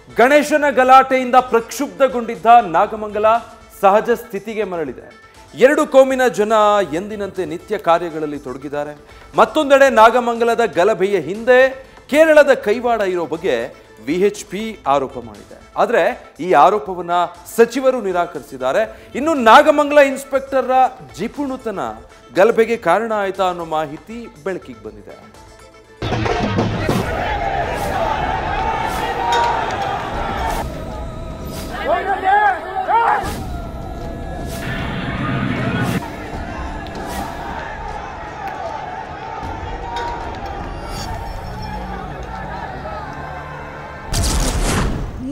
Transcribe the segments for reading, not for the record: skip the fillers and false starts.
ಗಣೇಶನ ಗಲಾಟೆಯಿಂದ ಪ್ರಕ್ಷುಬ್ಧಗೊಂಡಿದ್ದ ನಾಗಮಂಗಲ ಸಹಜ ಸ್ಥಿತಿಗೆ ಮರಳಿದೆ. ಎರಡು ಕೋಮಿನ ಜನ ಎಂದಿನಂತೆ ನಿತ್ಯ ಕಾರ್ಯಗಳಲ್ಲಿ ತೊಡಗಿದ್ದಾರೆ. ಮತ್ತೊಂದೆಡೆ ನಾಗಮಂಗಲದ ಗಲಭೆಯ ಹಿಂದೆ ಕೇರಳದ ಕೈವಾಡ ಇರೋ ಬಗ್ಗೆ ವಿಎಚ್ಪಿ ಆರೋಪ ಮಾಡಿದೆ. ಆದರೆ ಈ ಆರೋಪವನ್ನ ಸಚಿವರು ನಿರಾಕರಿಸಿದ್ದಾರೆ. ಇನ್ನು ನಾಗಮಂಗಲ ಇನ್ಸ್ಪೆಕ್ಟರ್ ಜಿಪುಣತನ ಗಲಭೆಗೆ ಕಾರಣ ಆಯ್ತಾ ಅನ್ನೋ ಮಾಹಿತಿ ಬೆಳಕಿಗೆ ಬಂದಿದೆ.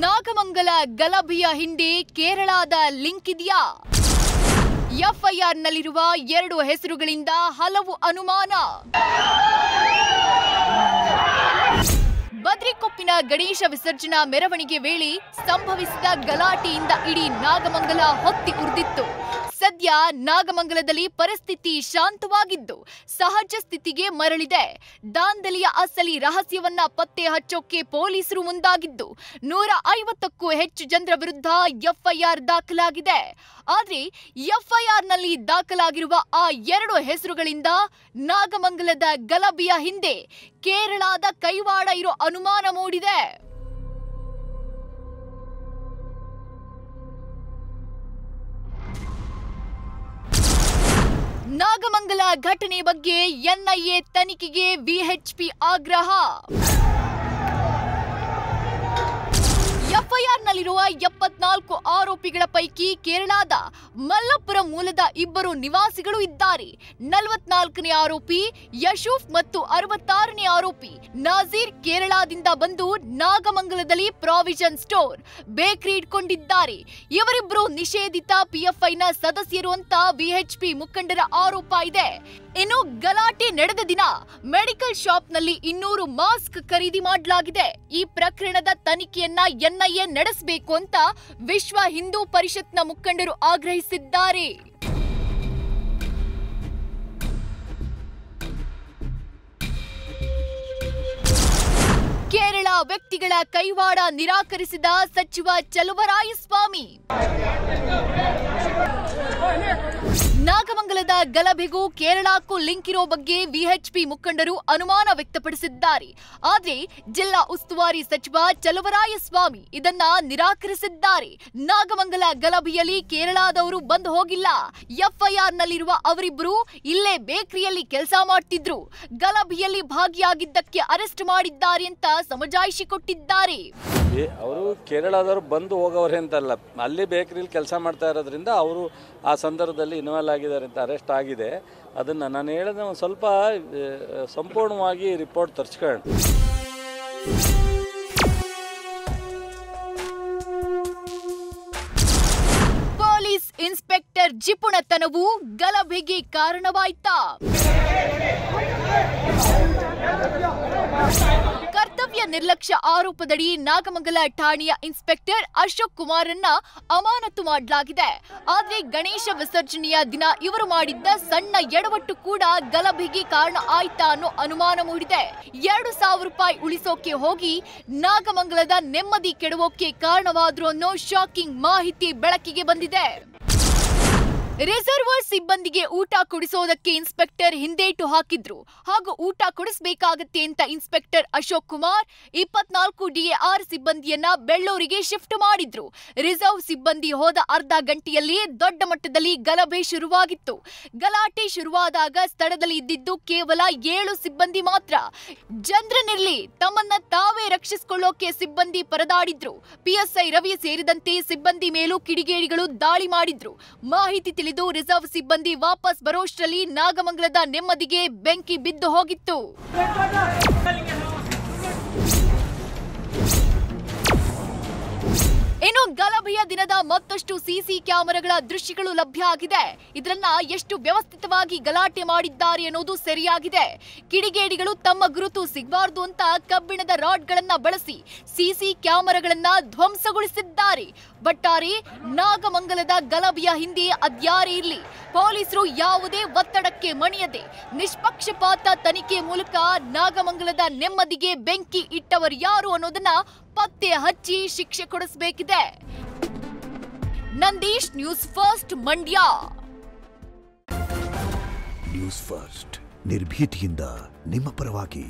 ನಾಗಮಂಗಲ ಗಲಭೆಯ ಹಿಂದೆ ಕೇರಳದ ಲಿಂಕ್ ಇದೆಯಾ? ಎಫ್ಐಆರ್ನಲ್ಲಿರುವ 2 ಹೆಸರುಗಳಿಂದ ಹಲವು ಅನುಮಾನ. ಬದ್ರಿಕೊಪ್ಪಿನ ಗಣೇಶ ವಿಸರ್ಜನಾ ಮೆರವಣಿಗೆ ವೇಳೆ ಸಂಭವಿಸಿದ ಗಲಾಟೆಯಿಂದ ಇಡೀ ನಾಗಮಂಗಲ ಹೊತ್ತಿ ಉರಿದಿತ್ತು. ಸದ್ಯ ನಾಗಮಂಗಲದಲ್ಲಿ ಪರಿಸ್ಥಿತಿ ಶಾಂತವಾಗಿದ್ದು ಸಹಜ ಸ್ಥಿತಿಗೆ ಮರಳಿದೆ. ದಾಂಧಲೆಯ ಅಸಲಿ ರಹಸ್ಯವನ್ನ ಪತ್ತೆ ಹಚ್ಚೋಕೆ ಪೊಲೀಸರು ಮುಂದಾಗಿದ್ದು 150ಕ್ಕೂ ಹೆಚ್ಚು ಜನರ ವಿರುದ್ಧ ಎಫ್ಐಆರ್ ದಾಖಲಾಗಿದೆ. ಆದ್ರೆ ಎಫ್ಐಆರ್ನಲ್ಲಿ ದಾಖಲಾಗಿರುವ ಆ 2 ಹೆಸರುಗಳಿಂದ ನಾಗಮಂಗಲದ ಗಲಭೆಯ ಹಿಂದೆ ಕೇರಳದ ಕೈವಾಡ ಇರೋ ಅನುಮಾನ ಮೂಡಿದೆ. ನಾಗಮಂಗಲ ಘಟನೆ ಬಗ್ಗೆ ಎನ್ಐಎ ತನಿಖೆಗೆ ವಿಎಚ್ಪಿ ಆಗ್ರಹ. ಎಫ್ಐಆರ್ನಲ್ಲಿರುವ 74 ಆರೋಪಿಗಳ ಪೈಕಿ ಕೇರಳದ ಮಲ್ಲಪುರ ಮೂಲದ 2 ನಿವಾಸಿಗಳು ಇದ್ದಾರೆ. 44ನೇ ಆರೋಪಿ ಯಶೂಫ್ ಮತ್ತು 66ನೇ ಆರೋಪಿ ನಾಜೀರ್ ಕೇರಳದಿಂದ ಬಂದು ನಾಗಮಂಗಲದಲ್ಲಿ ಪ್ರಾವಿಷನ್ ಸ್ಟೋರ್, ಬೇಕರಿ ಇಟ್ಕೊಂಡಿದ್ದಾರೆ. ಇವರಿಬ್ಬರು ನಿಷೇಧಿತ ಪಿಎಫ್ಐನ ಸದಸ್ಯರು ಅಂತ ವಿಎಚ್ಪಿ ಮುಖಂಡರ ಆರೋಪ ಇದೆ. ಇನ್ನು ಗಲಾಟೆ ನಡೆದ ದಿನ ಮೆಡಿಕಲ್ ಶಾಪ್ನಲ್ಲಿ 200 ಮಾಸ್ಕ್ ಖರೀದಿ ಮಾಡಲಾಗಿದೆ. ಈ ಪ್ರಕರಣದ ತನಿಖೆಯನ್ನ ಎನ್ಐಎ ನಡೆಸಬೇಕು ಅಂತ ವಿಶ್ವ ಹಿಂದೂ ಪರಿಷತ್ನ ಮುಖಂಡರು ಆಗ್ರಹಿಸಿದ್ದಾರೆ. ಕೇರಳ ವ್ಯಕ್ತಿಗಳ ಕೈವಾಡ ನಿರಾಕರಿಸಿದ ಸಚಿವ ಚಲುವರಾಯಸ್ವಾಮಿ. ನಾಗಮಂಗಲದ ಗಲಭೆಗೂ ಕೇರಳಕ್ಕೂ ಲಿಂಕ್ ಇರೋ ಬಗ್ಗೆ ವಿಎಚ್ಪಿ ಮುಖಂಡರು ಅನುಮಾನ ವ್ಯಕ್ತಪಡಿಸಿದ್ದಾರೆ. ಆದ್ರೆ ಜಿಲ್ಲಾ ಉಸ್ತುವಾರಿ ಸಚಿವ ಚಲುವರಾಯಸ್ವಾಮಿ ಇದನ್ನ ನಿರಾಕರಿಸಿದ್ದಾರೆ. ನಾಗಮಂಗಲ ಗಲಭೆಯಲ್ಲಿ ಕೇರಳದವರು ಬಂದು ಹೋಗಿಲ್ಲ. ಎಫ್ಐಆರ್ನಲ್ಲಿರುವ ಅವರಿಬ್ಬರು ಇಲ್ಲೇ ಬೇಕರಿಯಲ್ಲಿ ಕೆಲಸ ಮಾಡ್ತಿದ್ರು. ಗಲಭೆಯಲ್ಲಿ ಭಾಗಿಯಾಗಿದ್ದಕ್ಕೆ ಅರೆಸ್ಟ್ ಮಾಡಿದ್ದಾರೆ ಅಂತ ಸಮಜಾಯಿಷಿ ಕೊಟ್ಟಿದ್ದಾರೆ. ಅವರು ಕೇರಳದವರು ಬಂದು ಹೋಗೋರೆ ಅಂತಲ್ಲ, ಅಲ್ಲಿ ಬೇಕರಿಲಿ ಕೆಲಸ ಮಾಡ್ತಾ ಇರೋದ್ರಿಂದ ಅವರು ಆ ಸಂದರ್ಭದಲ್ಲಿ ಇನ್ವಾಲ್ವ್ ಆಗಿದ್ದಾರೆ ಅಂತ ಅರೆಸ್ಟ್ ಆಗಿದೆ. ಅದನ್ನು ನಾನು ಹೇಳಿದ ಒಂದು ಸ್ವಲ್ಪ ಸಂಪೂರ್ಣವಾಗಿ ರಿಪೋರ್ಟ್ ತರಿಸ್ಕೊಳ್ಳೋಣ. ಪೊಲೀಸ್ ಇನ್ಸ್ಪೆಕ್ಟರ್ ಜಿಪುಣತನವು ಗಲಭೆಗೆ ಕಾರಣವಾಯ್ತಾ? ಕರ್ತವ್ಯ ನಿರ್ಲಕ್ಷ್ಯ ಆರೋಪದಡಿ ನಾಗಮಂಗಲ ಠಾಣೆಯ ಇನ್ಸ್ಪೆಕ್ಟರ್ ಅಶೋಕ್ ಕುಮಾರನ್ನ ಅಮಾನತು ಮಾಡಲಾಗಿದೆ. ಆದ್ರೆ ಗಣೇಶ ವಿಸರ್ಜನೆಯ ದಿನ ಇವರು ಮಾಡಿದ್ದ ಸಣ್ಣ ಎಡವಟ್ಟು ಕೂಡ ಗಲಭೆಗೆ ಕಾರಣ ಆಯ್ತಾ ಅನ್ನೋ ಅನುಮಾನ ಮೂಡಿದೆ. 2,000 ರೂಪಾಯಿ ಉಳಿಸೋಕೆ ಹೋಗಿ ನಾಗಮಂಗಲದ ನೆಮ್ಮದಿ ಕೆಡವೋಕೆ ಕಾರಣವಾದ್ರು ಅನ್ನೋ ಶಾಕಿಂಗ್ ಮಾಹಿತಿ ಬೆಳಕಿಗೆ ಬಂದಿದೆ. ರಿಸರ್ವರ್ ಸಿಬ್ಬಂದಿಗೆ ಊಟ ಕೊಡಿಸೋದಕ್ಕೆ ಇನ್ಸ್ಪೆಕ್ಟರ್ ಹಿಂದೇಟು ಹಾಕಿದ್ರು. ಹಾಗೂ ಊಟ ಕೊಡಿಸಬೇಕಾಗತ್ತೆ ಅಂತ ಇನ್ಸ್ಪೆಕ್ಟರ್ ಅಶೋಕ್ ಕುಮಾರ್ 24 DAR ಸಿಬ್ಬಂದಿಯನ್ನ ಬೆಳ್ಳೂರಿಗೆ ಶಿಫ್ಟ್ ಮಾಡಿದ್ರು. ರಿಸರ್ವ್ ಸಿಬ್ಬಂದಿ ಹೋದ ಅರ್ಧ ಗಂಟೆಯಲ್ಲಿ ದೊಡ್ಡ ಮಟ್ಟದಲ್ಲಿ ಗಲಭೆ ಶುರುವಾಗಿತ್ತು. ಗಲಾಟೆ ಶುರುವಾದಾಗ ಸ್ಥಳದಲ್ಲಿ ಇದ್ದಿದ್ದು ಕೇವಲ 7 ಸಿಬ್ಬಂದಿ ಮಾತ್ರ. ಜನರನ್ನಿರ್ಲಿ ತಮ್ಮನ್ನ ತಾವೇ ರಕ್ಷಿಸಿಕೊಳ್ಳೋಕೆ ಸಿಬ್ಬಂದಿ ಪರದಾಡಿದ್ರು. ಪಿಎಸ್ಐ ರವಿ ಸೇರಿದಂತೆ ಸಿಬ್ಬಂದಿ ಮೇಲೂ ಕಿಡಿಗೇಡಿಗಳು ದಾಳಿ ಮಾಡಿದ್ರು. ಮಾಹಿತಿ ತಿಳಿದು ರಿಸರ್ವ್ ಸಿಬ್ಬಂದಿ ವಾಪಸ್ ಬರೋಷ್ಟರಲ್ಲಿ ನಾಗಮಂಗಲದ ನೆಮ್ಮದಿಗೆ ಬೆಂಕಿ ಬಿದ್ದು ಹೋಗಿತ್ತು. ಇನ್ನು ಗಲಭೆಯ ಘಟನೆಯ ದಿನದ ಮತ್ತಷ್ಟು ಸಿಸಿ ಕ್ಯಾಮೆರಾಗಳ ದೃಶ್ಯಗಳು ಲಭ್ಯ ಆಗಿದೆ. ಇದರನ್ನ ಎಷ್ಟು ವ್ಯವಸ್ಥಿತವಾಗಿ ಗಲಾಟೆ ಮಾಡಿದ್ದಾರೆ ಅನ್ನೋದು ಸರಿಯಾಗಿದೆ. ಕಿಡಿಗೇಡಿಗಳು ತಮ್ಮ ಗುರುತು ಸಿಗಬಾರದು ಅಂತ ಕಬ್ಬಿಣದ ರಾಡ್ಗಳನ್ನ ಬಳಸಿ ಸಿಸಿ ಕ್ಯಾಮೆರಾಗಳನ್ನ ಧ್ವಂಸಗೊಳಿಸಿದ್ದಾರೆ. ಒಟ್ಟಾರೆ ನಾಗಮಂಗಲದ ಗಲಭೆಯ ಹಿಂದೆ ಅದ್ಯಾರೇ ಇರಲಿ, ಪೊಲೀಸರು ಯಾವುದೇ ಒತ್ತಡಕ್ಕೆ ಮಣಿಯದೆ ನಿಷ್ಪಕ್ಷಪಾತ ತನಿಖೆ ಮೂಲಕ ನಾಗಮಂಗಲದ ನೆಮ್ಮದಿಗೆ ಬೆಂಕಿ ಇಟ್ಟವರು ಯಾರು ಅನ್ನೋದನ್ನ ಪತ್ತೆ ಹಚ್ಚಿ ಶಿಕ್ಷೆ ಕೊಡಿಸಬೇಕಿದೆ. Nandish, news first, Mandya. News first ನಿರ್ಭೀತಿಯಿಂದ ನಿಮ್ಮ ಪರವಾಗಿ.